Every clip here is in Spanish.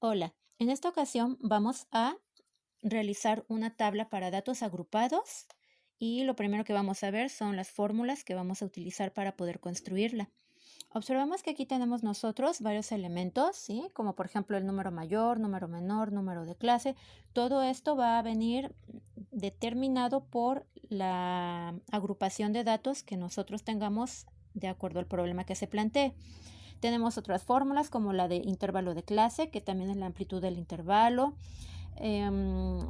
Hola, en esta ocasión vamos a realizar una tabla para datos agrupados y lo primero que vamos a ver son las fórmulas que vamos a utilizar para poder construirla. Observamos que aquí tenemos nosotros varios elementos, ¿sí? Como por ejemplo el número mayor, número menor, número de clase. Todo esto va a venir determinado por la agrupación de datos que nosotros tengamos de acuerdo al problema que se plantee. Tenemos otras fórmulas como la de intervalo de clase, que también es la amplitud del intervalo,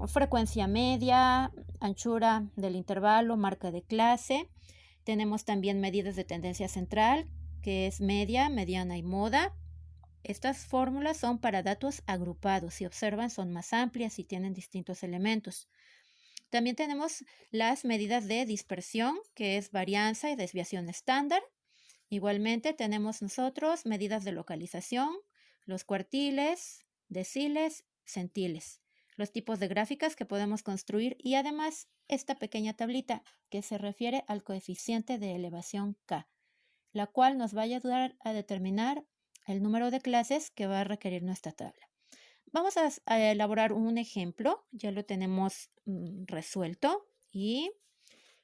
frecuencia media, anchura del intervalo, marca de clase. Tenemos también medidas de tendencia central, que es media, mediana y moda. Estas fórmulas son para datos agrupados. Si observan, son más amplias y tienen distintos elementos. También tenemos las medidas de dispersión, que es varianza y desviación estándar. Igualmente tenemos nosotros medidas de localización, los cuartiles, deciles, centiles, los tipos de gráficas que podemos construir y además esta pequeña tablita que se refiere al coeficiente de elevación K, la cual nos va a ayudar a determinar el número de clases que va a requerir nuestra tabla. Vamos a elaborar un ejemplo, ya lo tenemos resuelto y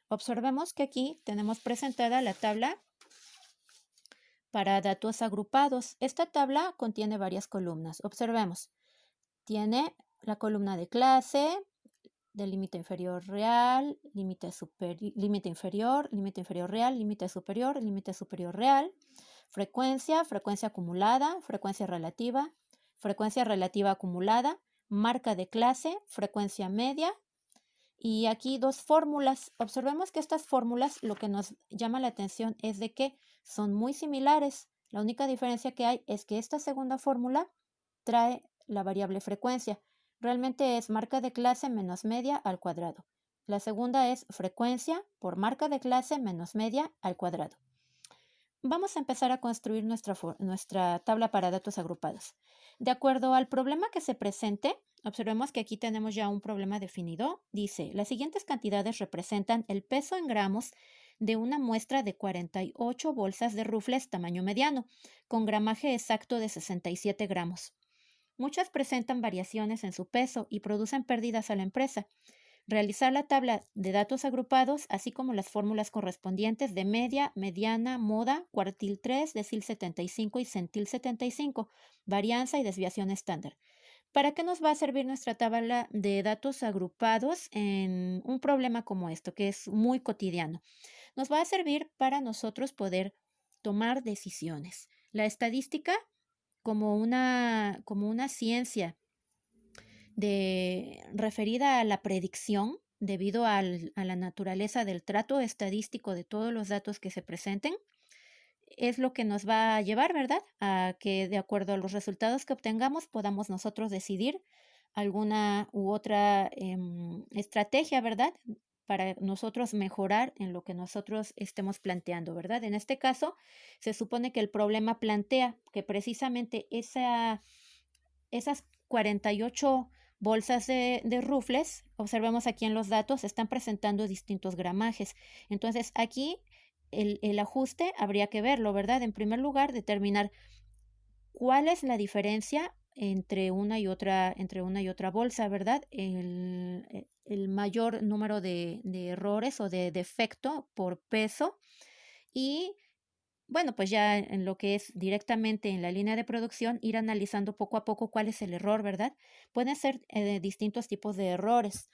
observemos que aquí tenemos presentada la tabla para datos agrupados. Esta tabla contiene varias columnas. Observemos. Tiene la columna de clase, del límite inferior real, límite inferior, límite inferior real, límite superior real, frecuencia, frecuencia acumulada, frecuencia relativa acumulada, marca de clase, frecuencia media. Y aquí dos fórmulas. Observemos que estas fórmulas lo que nos llama la atención es de que son muy similares. La única diferencia que hay es que esta segunda fórmula trae la variable frecuencia. Realmente es marca de clase menos media al cuadrado. La segunda es frecuencia por marca de clase menos media al cuadrado. Vamos a empezar a construir nuestra tabla para datos agrupados. De acuerdo al problema que se presente, observemos que aquí tenemos ya un problema definido. Dice, las siguientes cantidades representan el peso en gramos de una muestra de 48 bolsas de rufles tamaño mediano, con gramaje exacto de 67 gramos. Muchas presentan variaciones en su peso y producen pérdidas a la empresa. Realizar la tabla de datos agrupados, así como las fórmulas correspondientes de media, mediana, moda, cuartil 3, decil 75 y centil 75, varianza y desviación estándar. ¿Para qué nos va a servir nuestra tabla de datos agrupados en un problema como esto, que es muy cotidiano? Nos va a servir para nosotros poder tomar decisiones. La estadística como una ciencia referida a la predicción debido a la naturaleza del trato estadístico de todos los datos que se presenten, es lo que nos va a llevar, ¿verdad? A que de acuerdo a los resultados que obtengamos podamos nosotros decidir alguna u otra estrategia, ¿verdad? Para nosotros mejorar en lo que nosotros estemos planteando, ¿verdad? En este caso, se supone que el problema plantea que precisamente esas 48 bolsas de rufles, observemos aquí en los datos, están presentando distintos gramajes. Entonces, aquí el ajuste habría que verlo, ¿verdad? En primer lugar, determinar cuál es la diferencia entre una y otra bolsa, ¿verdad? El mayor número de errores o de defecto por peso y bueno, pues ya en lo que es directamente en la línea de producción, ir analizando poco a poco cuál es el error, ¿verdad? Pueden ser distintos tipos de errores.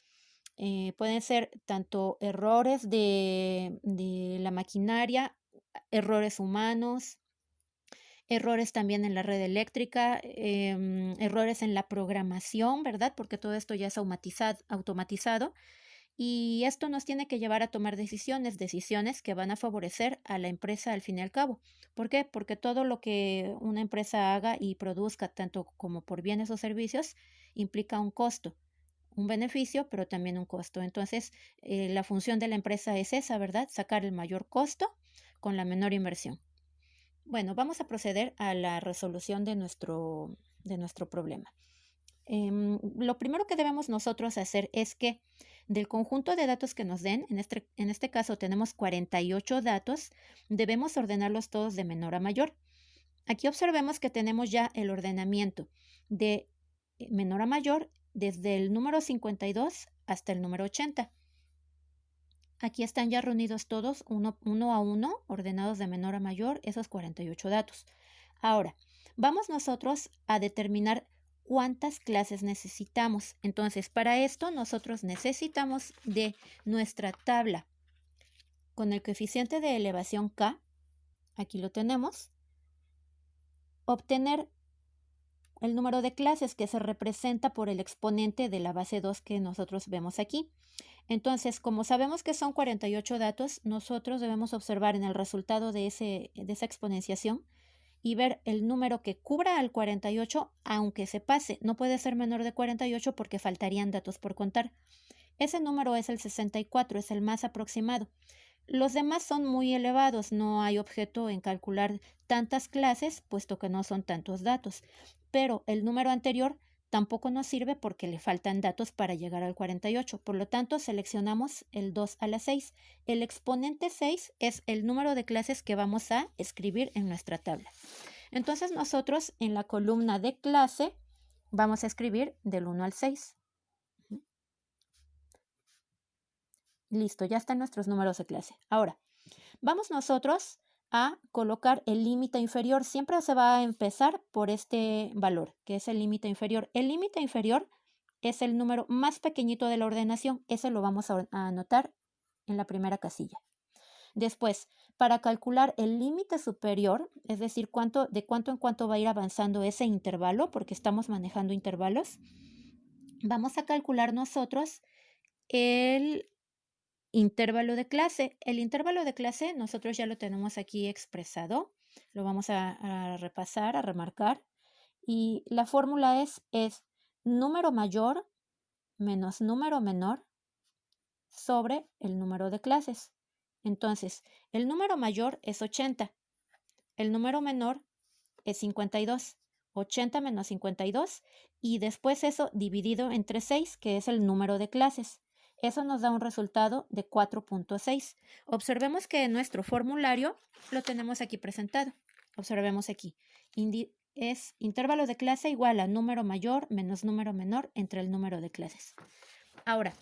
Pueden ser tanto errores de la maquinaria, errores humanos, errores también en la red eléctrica, errores en la programación, ¿verdad? Porque todo esto ya es automatizado. Y esto nos tiene que llevar a tomar decisiones que van a favorecer a la empresa al fin y al cabo. ¿Por qué? Porque todo lo que una empresa haga y produzca, tanto como por bienes o servicios, implica un costo, un beneficio, pero también un costo. Entonces, la función de la empresa es esa, ¿verdad? Sacar el mayor costo con la menor inversión. Bueno, vamos a proceder a la resolución de nuestro problema. Lo primero que debemos nosotros hacer es que del conjunto de datos que nos den, en este caso tenemos 48 datos, debemos ordenarlos todos de menor a mayor. Aquí observemos que tenemos ya el ordenamiento de menor a mayor desde el número 52 hasta el número 80. Aquí están ya reunidos todos uno a uno, ordenados de menor a mayor, esos 48 datos. Ahora, vamos nosotros a determinar cuántas clases necesitamos. Entonces, para esto nosotros necesitamos de nuestra tabla con el coeficiente de elevación K, aquí lo tenemos, obtener el número de clases que se representa por el exponente de la base 2 que nosotros vemos aquí. Entonces, como sabemos que son 48 datos, nosotros debemos observar en el resultado de esa exponenciación y ver el número que cubra al 48, aunque se pase. No puede ser menor de 48 porque faltarían datos por contar. Ese número es el 64, es el más aproximado. Los demás son muy elevados, no hay objeto en calcular tantas clases, puesto que no son tantos datos. Pero el número anterior tampoco nos sirve porque le faltan datos para llegar al 48. Por lo tanto, seleccionamos el 2 a la 6. El exponente 6 es el número de clases que vamos a escribir en nuestra tabla. Entonces, nosotros en la columna de clase vamos a escribir del 1 al 6. Listo, ya están nuestros números de clase. Ahora, vamos nosotros a colocar el límite inferior. Siempre se va a empezar por este valor, que es el límite inferior. El límite inferior es el número más pequeñito de la ordenación. Ese lo vamos a anotar en la primera casilla. Después, para calcular el límite superior, es decir, de cuánto en cuánto va a ir avanzando ese intervalo, porque estamos manejando intervalos, vamos a calcular nosotros el intervalo de clase. El intervalo de clase nosotros ya lo tenemos aquí expresado. Lo vamos a repasar, a remarcar. Y la fórmula es número mayor menos número menor sobre el número de clases. Entonces, el número mayor es 80. El número menor es 52. 80 menos 52. Y después eso dividido entre 6, que es el número de clases. Eso nos da un resultado de 4.6. Observemos que en nuestro formulario lo tenemos aquí presentado. Observemos aquí. Es intervalo de clase igual a número mayor menos número menor entre el número de clases. Ahora,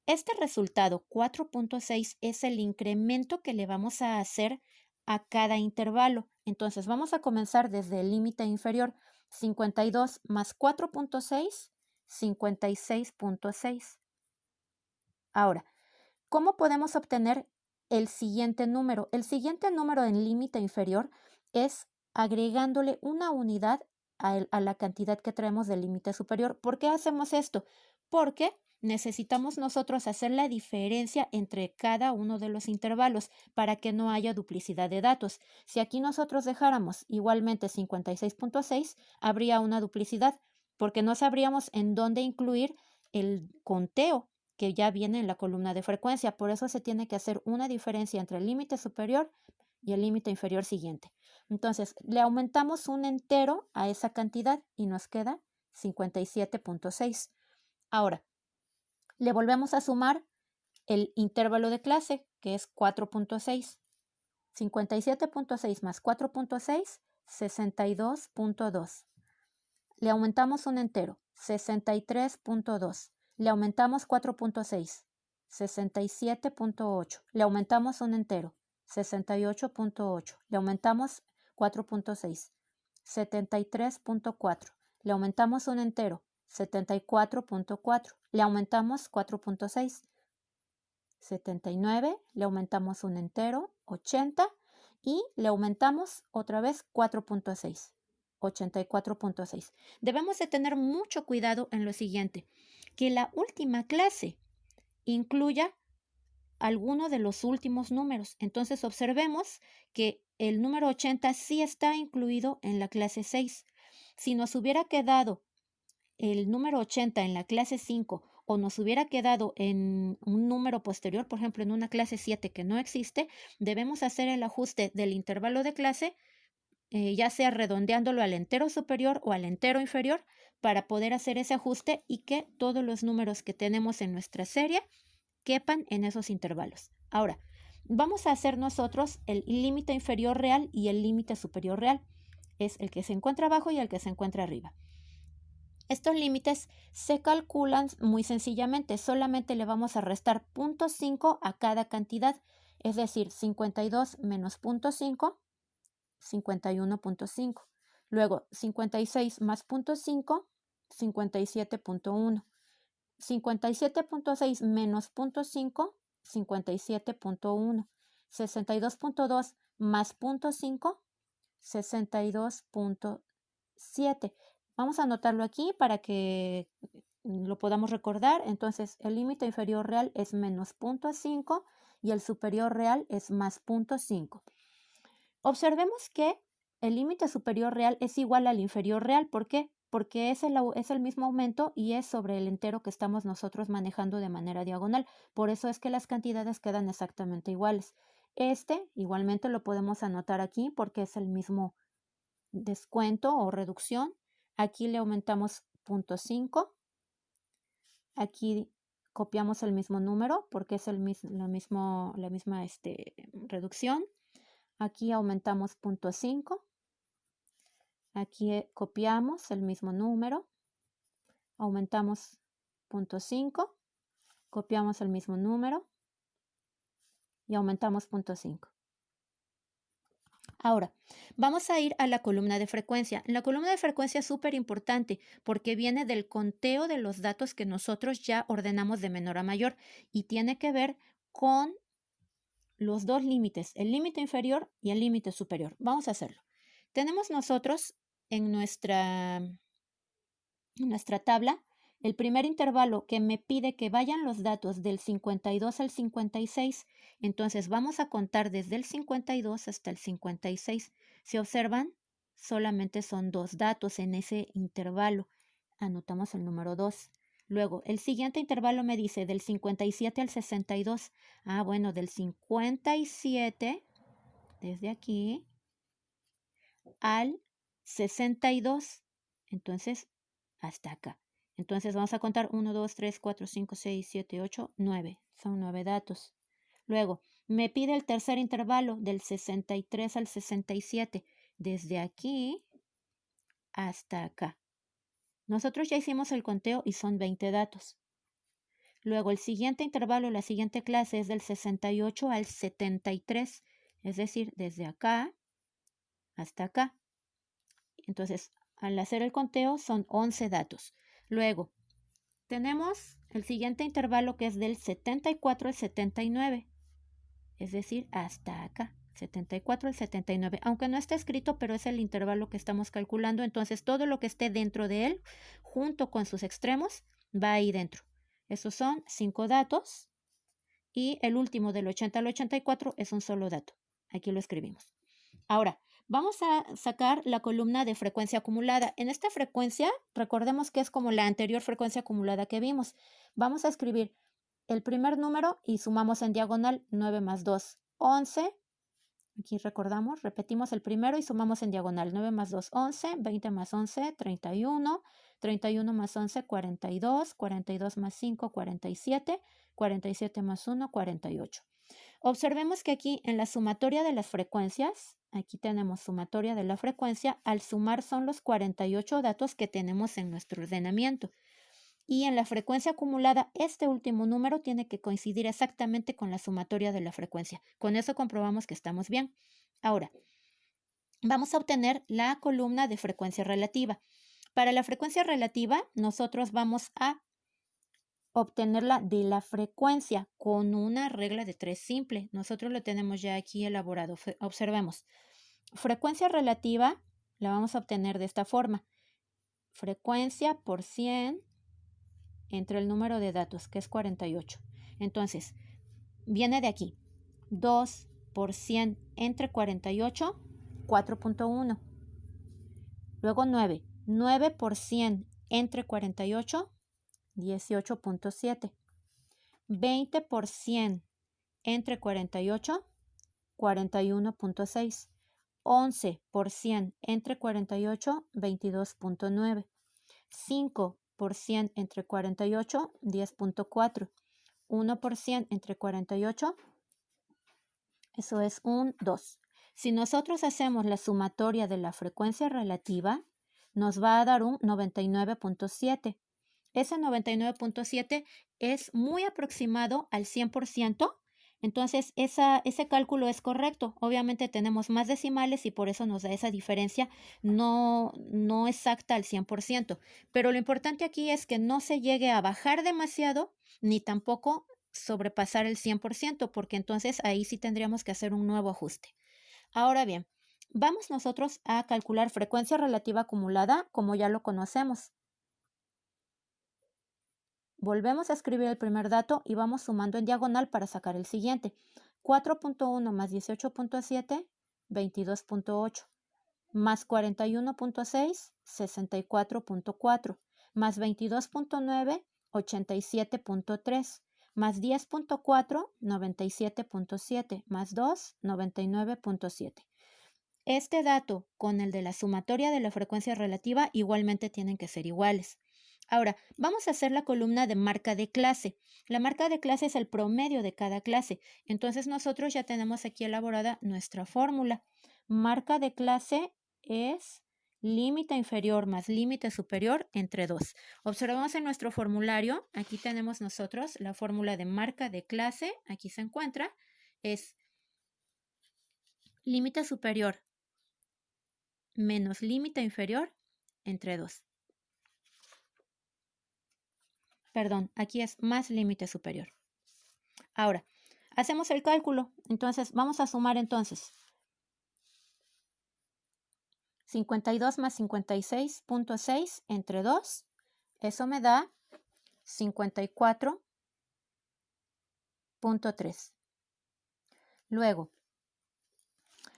este resultado 4.6 es el incremento que le vamos a hacer a cada intervalo. Entonces, vamos a comenzar desde el límite inferior. 52 más 4.6, 56.6. Ahora, ¿cómo podemos obtener el siguiente número? El siguiente número en límite inferior es agregándole una unidad a la cantidad que traemos del límite superior. ¿Por qué hacemos esto? Porque necesitamos nosotros hacer la diferencia entre cada uno de los intervalos para que no haya duplicidad de datos. Si aquí nosotros dejáramos igualmente 56.6, habría una duplicidad porque no sabríamos en dónde incluir el conteo que ya viene en la columna de frecuencia. Por eso se tiene que hacer una diferencia entre el límite superior y el límite inferior siguiente. Entonces, le aumentamos un entero a esa cantidad y nos queda 57.6. Ahora, le volvemos a sumar el intervalo de clase, que es 4.6. 57.6 más 4.6, 62.2. Le aumentamos un entero, 63.2. Le aumentamos 4.6, 67.8. Le aumentamos un entero, 68.8. Le aumentamos 4.6, 73.4. Le aumentamos un entero, 74.4. Le aumentamos 4.6, 79. Le aumentamos un entero, 80. Y le aumentamos otra vez 4.6. 84.6. Debemos de tener mucho cuidado en lo siguiente, que la última clase incluya alguno de los últimos números. Entonces observemos que el número 80 sí está incluido en la clase 6. Si nos hubiera quedado el número 80 en la clase 5 o nos hubiera quedado en un número posterior, por ejemplo en una clase 7 que no existe, debemos hacer el ajuste del intervalo de clase ya sea redondeándolo al entero superior o al entero inferior para poder hacer ese ajuste y que todos los números que tenemos en nuestra serie quepan en esos intervalos. Ahora, vamos a hacer nosotros el límite inferior real y el límite superior real. Es el que se encuentra abajo y el que se encuentra arriba. Estos límites se calculan muy sencillamente, solamente le vamos a restar 0.5 a cada cantidad, es decir, 52 menos 0.5, 51.5. Luego, 56 más 0.5, 57.1. 57.6 menos 0.5, 57.1. 62.2 más 0.5, 62.7. Vamos a anotarlo aquí para que lo podamos recordar. Entonces, el límite inferior real es menos 0.5 y el superior real es más 0.5. Observemos que el límite superior real es igual al inferior real. ¿Por qué? Porque es el mismo aumento y es sobre el entero que estamos nosotros manejando de manera diagonal. Por eso es que las cantidades quedan exactamente iguales. Igualmente lo podemos anotar aquí porque es el mismo descuento o reducción. Aquí le aumentamos 0.5. Aquí copiamos el mismo número porque es la misma reducción. Aquí aumentamos 0.5. Aquí copiamos el mismo número. Aumentamos 0.5. Copiamos el mismo número. Y aumentamos 0.5. Ahora, vamos a ir a la columna de frecuencia. La columna de frecuencia es súper importante porque viene del conteo de los datos que nosotros ya ordenamos de menor a mayor y tiene que ver con los dos límites, el límite inferior y el límite superior. Vamos a hacerlo. Tenemos nosotros en nuestra tabla el primer intervalo que me pide que vayan los datos del 52 al 56. Entonces vamos a contar desde el 52 hasta el 56. Si observan, solamente son dos datos en ese intervalo. Anotamos el número 2. Luego, el siguiente intervalo me dice del 57 al 62. Bueno, del 57, desde aquí, al 62. Entonces, hasta acá. Entonces vamos a contar 1, 2, 3, 4, 5, 6, 7, 8, 9. Son 9 datos. Luego, me pide el tercer intervalo del 63 al 67. Desde aquí hasta acá. Nosotros ya hicimos el conteo y son 20 datos. Luego, el siguiente intervalo, la siguiente clase es del 68 al 73. Es decir, desde acá hasta acá. Entonces, al hacer el conteo son 11 datos. Luego, tenemos el siguiente intervalo que es del 74 al 79. Es decir, hasta acá, 74 al 79. Aunque no está escrito, pero es el intervalo que estamos calculando. Entonces, todo lo que esté dentro de él, junto con sus extremos, va ahí dentro. Esos son 5 datos. Y el último del 80 al 84 es un solo dato. Aquí lo escribimos. Ahora, vamos a sacar la columna de frecuencia acumulada. En esta frecuencia, recordemos que es como la anterior frecuencia acumulada que vimos. Vamos a escribir el primer número y sumamos en diagonal 9 más 2, 11. Aquí recordamos, repetimos el primero y sumamos en diagonal 9 más 2, 11, 20 más 11, 31, 31 más 11, 42, 42 más 5, 47, 47 más 1, 48. Observemos que aquí en la sumatoria de las frecuencias, aquí tenemos sumatoria de la frecuencia, al sumar son los 48 datos que tenemos en nuestro ordenamiento. Y en la frecuencia acumulada, este último número tiene que coincidir exactamente con la sumatoria de la frecuencia. Con eso comprobamos que estamos bien. Ahora, vamos a obtener la columna de frecuencia relativa. Para la frecuencia relativa, nosotros vamos a obtenerla de la frecuencia con una regla de 3 simple. Nosotros lo tenemos ya aquí elaborado. Observemos. Frecuencia relativa la vamos a obtener de esta forma. Frecuencia por 100 entre el número de datos, que es 48. Entonces, viene de aquí. 2 por 100 entre 48, 4.1. Luego 9. 9 por 100 entre 48, 18.7. 20 por 100 entre 48, 41.6. 11 por 100 entre 48, 22.9. 5 por 100 entre 48, 10.4. 1 por 100 entre 48, eso es un 2. Si nosotros hacemos la sumatoria de la frecuencia relativa, nos va a dar un 99.7. Ese 99.7 es muy aproximado al 100%, entonces ese cálculo es correcto. Obviamente tenemos más decimales y por eso nos da esa diferencia no exacta al 100%, pero lo importante aquí es que no se llegue a bajar demasiado ni tampoco sobrepasar el 100%, porque entonces ahí sí tendríamos que hacer un nuevo ajuste. Ahora bien, vamos nosotros a calcular frecuencia relativa acumulada como ya lo conocemos. Volvemos a escribir el primer dato y vamos sumando en diagonal para sacar el siguiente. 4.1 más 18.7, 22.8, más 41.6, 64.4, más 22.9, 87.3, más 10.4, 97.7, más 2, 99.7. Este dato con el de la sumatoria de la frecuencia relativa igualmente tienen que ser iguales. Ahora, vamos a hacer la columna de marca de clase. La marca de clase es el promedio de cada clase. Entonces nosotros ya tenemos aquí elaborada nuestra fórmula. Marca de clase es límite inferior más límite superior entre 2. Observamos en nuestro formulario, aquí tenemos nosotros la fórmula de marca de clase, aquí se encuentra, es límite superior menos límite inferior entre 2. Perdón, aquí es más límite superior. Ahora, hacemos el cálculo. Entonces, vamos a sumar entonces. 52 más 56.6 entre 2. Eso me da 54.3. Luego,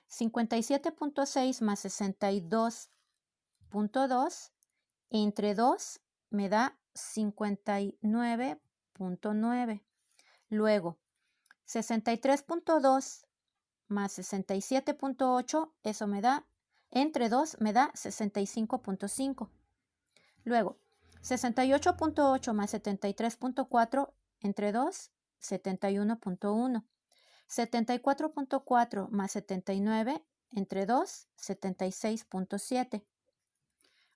57.6 más 62.2 entre 2 me da 59.9. Luego, 63.2 más 67.8, eso me da, entre 2 me da 65.5. Luego, 68.8 más 73.4, entre 2, 71.1. 74.4 más 79, entre 2, 76.7.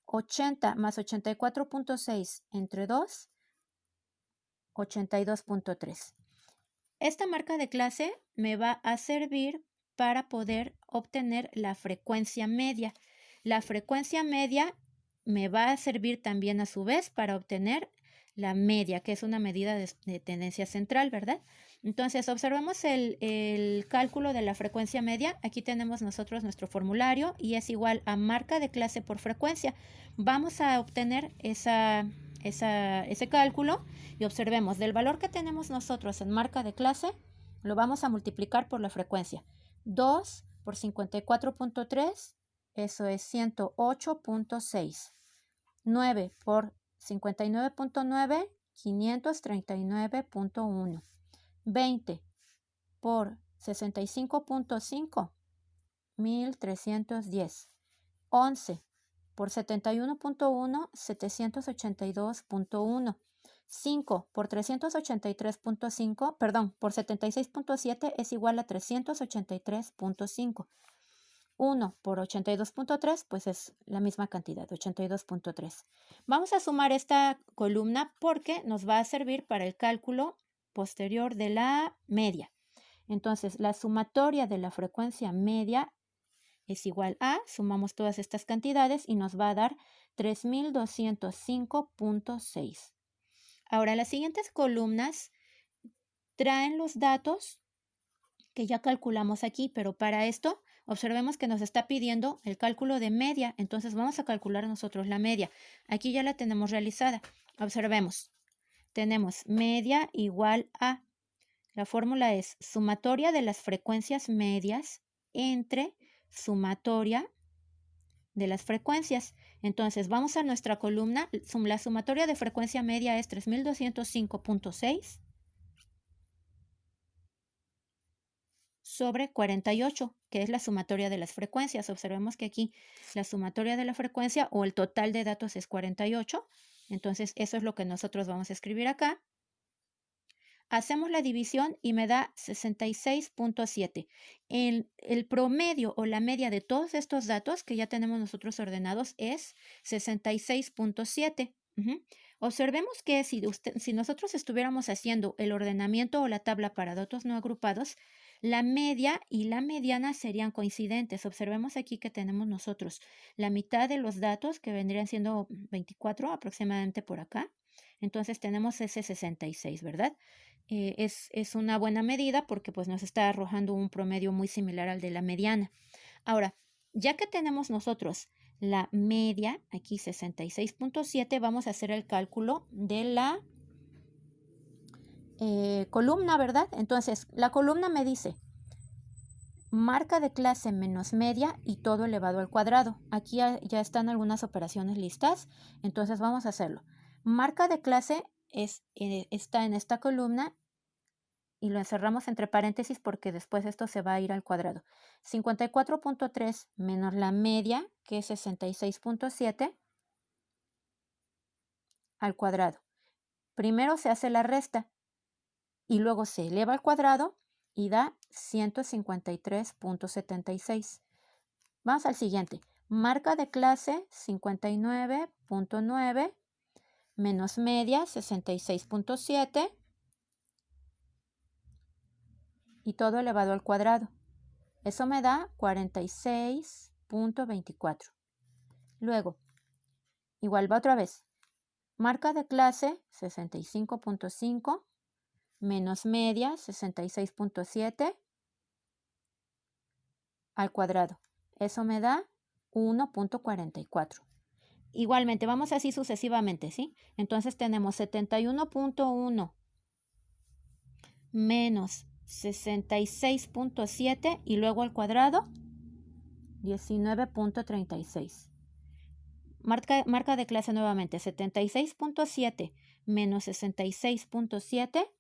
80 más 84.6 entre 2, 82.3. Esta marca de clase me va a servir para poder obtener la frecuencia media. La frecuencia media me va a servir también a su vez para obtener la media, que es una medida de tendencia central, ¿verdad? Entonces, observemos el cálculo de la frecuencia media. Aquí tenemos nosotros nuestro formulario y es igual a marca de clase por frecuencia. Vamos a obtener ese cálculo y observemos, del valor que tenemos nosotros en marca de clase, lo vamos a multiplicar por la frecuencia. 2 por 54.3, eso es 108.6. 9 por 59.9, 539.1. 20 por 65.5, 1310. 11 por 71.1, 782.1. 5 por 383.5, perdón, por 76.7 es igual a 383.5. 1 por 82.3, pues es la misma cantidad, 82.3. Vamos a sumar esta columna porque nos va a servir para el cálculo posterior de la media. Entonces, la sumatoria de la frecuencia media es igual a, sumamos todas estas cantidades y nos va a dar 3205.6. Ahora, las siguientes columnas traen los datos que ya calculamos aquí, pero para esto observemos que nos está pidiendo el cálculo de media, entonces vamos a calcular nosotros la media. Aquí ya la tenemos realizada. Observemos, tenemos media igual a, la fórmula es sumatoria de las frecuencias medias entre sumatoria de las frecuencias. Entonces vamos a nuestra columna, la sumatoria de frecuencia media es 3205.6 sobre 48, que es la sumatoria de las frecuencias. Observemos que aquí la sumatoria de la frecuencia o el total de datos es 48. Entonces, eso es lo que nosotros vamos a escribir acá. Hacemos la división y me da 66.7. El promedio o la media de todos estos datos que ya tenemos nosotros ordenados es 66.7. Observemos que si nosotros estuviéramos haciendo el ordenamiento o la tabla para datos no agrupados, la media y la mediana serían coincidentes. Observemos aquí que tenemos nosotros la mitad de los datos, que vendrían siendo 24 aproximadamente por acá. Entonces tenemos ese 66, ¿verdad? Es una buena medida porque pues nos está arrojando un promedio muy similar al de la mediana. Ahora, ya que tenemos nosotros la media, aquí 66.7, vamos a hacer el cálculo de la columna, ¿verdad? Entonces, la columna me dice marca de clase menos media y todo elevado al cuadrado. Aquí ya están algunas operaciones listas, entonces vamos a hacerlo. Marca de clase está en esta columna y lo encerramos entre paréntesis porque después esto se va a ir al cuadrado. 54.3 menos la media, que es 66.7, al cuadrado. Primero se hace la resta y luego se eleva al cuadrado y da 153.76. Vamos al siguiente. Marca de clase 59.9 menos media 66.7 y todo elevado al cuadrado. Eso me da 46.24. Luego, igual va otra vez. Marca de clase 65.5 menos media 66.7 al cuadrado. Eso me da 1.44. Igualmente, vamos así sucesivamente, ¿sí? Entonces tenemos 71.1 menos 66.7 y luego al cuadrado 19.36. Marca de clase nuevamente, 76.7 menos 66.7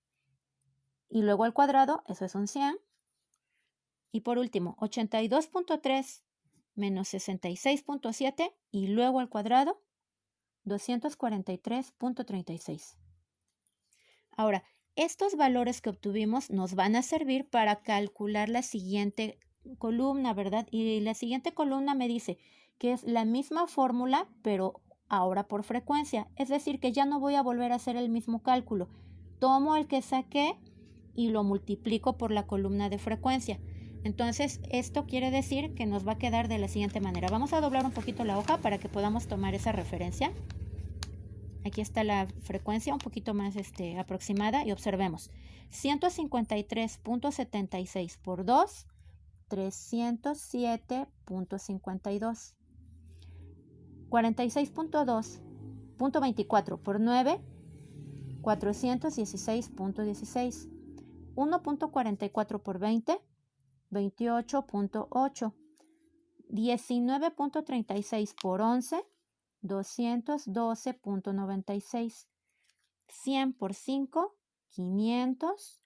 y luego al cuadrado, eso es un 100. Y por último, 82.3 menos 66.7 y luego al cuadrado, 243.36. Ahora, estos valores que obtuvimos nos van a servir para calcular la siguiente columna, ¿verdad? Y la siguiente columna me dice que es la misma fórmula, pero ahora por frecuencia. Es decir, que ya no voy a volver a hacer el mismo cálculo. Tomo el que saqué y lo multiplico por la columna de frecuencia. Entonces, esto quiere decir que nos va a quedar de la siguiente manera. Vamos a doblar un poquito la hoja para que podamos tomar esa referencia. Aquí está la frecuencia un poquito más aproximada y observemos. 153.76 por 2, 307.52. 46.24 por 9, 416.16. 1.44 por 20, 28.8. 19.36 por 11, 212.96. 100 por 5, 500.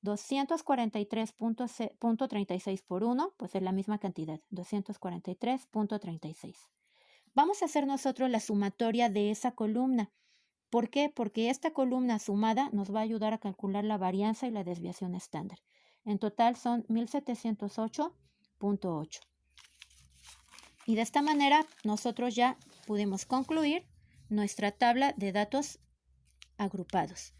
243.36 por 1, pues es la misma cantidad, 243.36. Vamos a hacer nosotros la sumatoria de esa columna. ¿Por qué? Porque esta columna sumada nos va a ayudar a calcular la varianza y la desviación estándar. En total son 1708.8. Y de esta manera nosotros ya pudimos concluir nuestra tabla de datos agrupados.